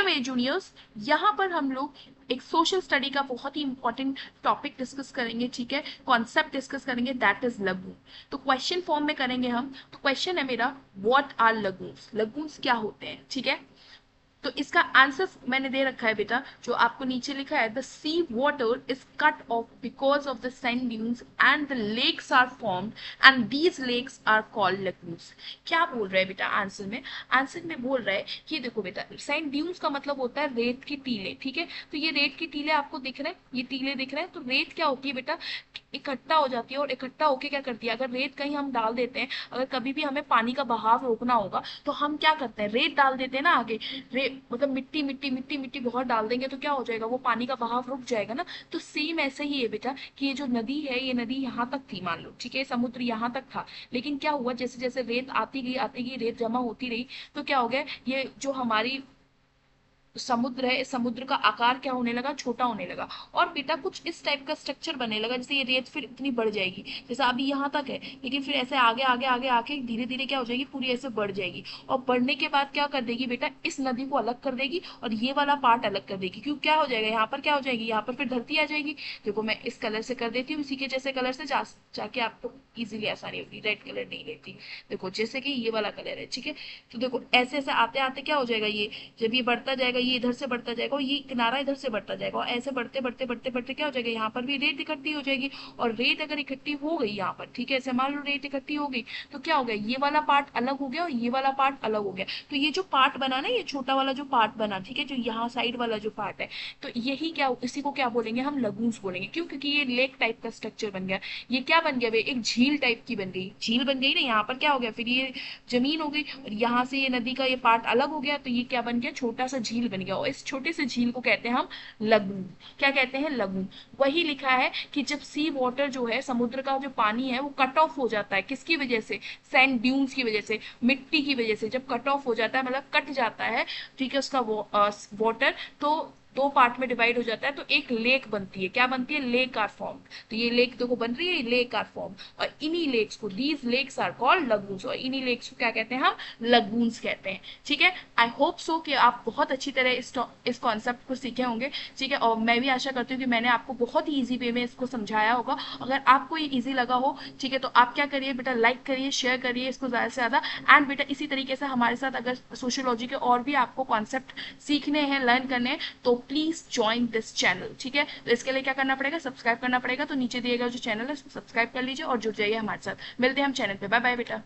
मेरे जूनियर्स, यहाँ पर हम लोग एक सोशल स्टडी का बहुत ही इंपॉर्टेंट टॉपिक डिस्कस करेंगे, ठीक है, कॉन्सेप्ट डिस्कस करेंगे, दैट इज लगून। तो क्वेश्चन फॉर्म में करेंगे हम। तो क्वेश्चन है मेरा, व्हाट आर लगून्स, लगून्स क्या होते हैं, ठीक है। तो इसका आंसर मैंने दे रखा है बेटा, जो आपको नीचे लिखा है, the sea water is cut off because of the sand dunes and the lakes are formed and these lakes are called lagoons. क्या बोल रहा है बेटा आंसर में? आंसर में बोल रहा है कि देखो बेटा, सैंड ड्यून्स का मतलब होता है रेत की टीले, ठीक है। तो ये रेत की टीले आपको दिख रहे हैं, ये टीले दिख रहे हैं। तो रेत क्या होती है बेटा, इकट्ठा हो जाती है, और इकट्ठा होके क्या करती है, अगर रेत कहीं हम डाल देते हैं, अगर कभी भी हमें पानी का बहाव रोकना होगा तो हम क्या करते हैं, रेत डाल देते हैं ना आगे। मतलब मिट्टी मिट्टी मिट्टी मिट्टी बहुत डाल देंगे तो क्या हो जाएगा, वो पानी का बहाव रुक जाएगा ना। तो सेम ऐसे ही है बेटा कि ये जो नदी है, ये नदी यहाँ तक थी मान लो, ठीक है, समुद्र यहाँ तक था। लेकिन क्या हुआ, जैसे जैसे रेत आती गई रेत जमा होती रही, तो क्या हो गया, ये जो हमारी समुद्र है, इस समुद्र का आकार क्या होने लगा, छोटा होने लगा। और बेटा कुछ इस टाइप का स्ट्रक्चर बनने लगा, जैसे ये रेत फिर इतनी बढ़ जाएगी, जैसे अभी यहाँ तक है, लेकिन फिर ऐसे आगे आगे आगे आके धीरे धीरे क्या हो जाएगी, पूरी ऐसे बढ़ जाएगी। और बढ़ने के बाद क्या कर देगी बेटा, इस नदी को अलग कर देगी और ये वाला पार्ट अलग कर देगी। क्यों, क्या हो जाएगा यहाँ पर, क्या हो जाएगी, यहाँ पर फिर धरती आ जाएगी। देखो मैं इस कलर से कर देती हूँ, इसी के जैसे कलर से जाके आपको इजीली आसानी होगी। रेड कलर नहीं लेती, देखो जैसे कि ये वाला कलर है, ठीक है। तो देखो ऐसे ऐसे आते आते क्या हो जाएगा, ये जब ये बढ़ता जाएगा, ये इधर से बढ़ता जाएगा और ये किनारा इधर से बढ़ता जाएगा, और ऐसे बढ़ते बढ़ते बढ़ते बढ़ते क्या हो जाएगा, यहाँ पर भी रेत इकट्ठी हो जाएगी। और रेत अगर इकट्ठी हो गई यहाँ पर, ठीक है, ऐसे मान लो रेत इकट्ठी हो गई, तो क्या हो गया, ये वाला पार्ट अलग हो गया और ये वाला पार्ट अलग हो गया। तो ये जो पार्ट बना ना, ये छोटा वाला जो पार्ट बना, ठीक है, जो यहाँ साइड वाला जो पार्ट है, तो यही क्या, इसी को क्या बोलेंगे हम, लगून्स बोलेंगे। क्यों, क्योंकि ये लेक टाइप का स्ट्रक्चर बन गया। ये क्या बन गया, एक झील टाइप की बन गई, झील बन गई ना, यहाँ पर क्या हो गया, फिर ये जमीन हो गई, और यहाँ से ये नदी का ये पार्ट अलग हो गया, तो ये क्या बन गया, छोटा सा झील बन गया। और इस छोटे से झील को कहते हैं हम लगून। क्या कहते हैं, लगून। वही लिखा है कि जब सी वाटर जो है, समुद्र का जो पानी है, वो कट ऑफ हो जाता है, किसकी वजह से, सैंड ड्यून्स की वजह से, मिट्टी की वजह से। जब कट ऑफ हो जाता है मतलब कट जाता है, ठीक है, उसका वाटर, तो दो पार्ट में डिवाइड हो जाता है, तो एक लेक बनती है। क्या बनती है, लेक आर फॉर्म। तो ये लेक देखो बन रही है, लेक आर फॉर्म। और इन्हीं लेक्स को, these lakes are called lagoons, और इन्हीं लेक्स को क्या कहते हैं हम, लगून्स कहते हैं, ठीक है। आई होप सो कि आप बहुत अच्छी तरह इस कॉन्सेप्ट को सीखे होंगे, ठीक है। और मैं भी आशा करती हूँ कि मैंने आपको बहुत ही ईजी वे में इसको समझाया होगा। अगर आपको ये ईजी लगा हो, ठीक है, तो आप क्या करिए बेटा, लाइक करिए, शेयर करिए इसको ज़्यादा से ज़्यादा। एंड बेटा इसी तरीके से हमारे साथ अगर सोशियोलॉजी के और भी आपको कॉन्सेप्ट सीखने हैं, लर्न करने हैं, तो प्लीज ज्वाइन दिस चैनल, ठीक है। तो इसके लिए क्या करना पड़ेगा, सब्सक्राइब करना पड़ेगा। तो नीचे दिए गए जो चैनल है उसको सब्सक्राइब कर लीजिए और जुड़ जाइए हमारे साथ। मिलते हैं हम चैनल पे। बाय बाय बेटा।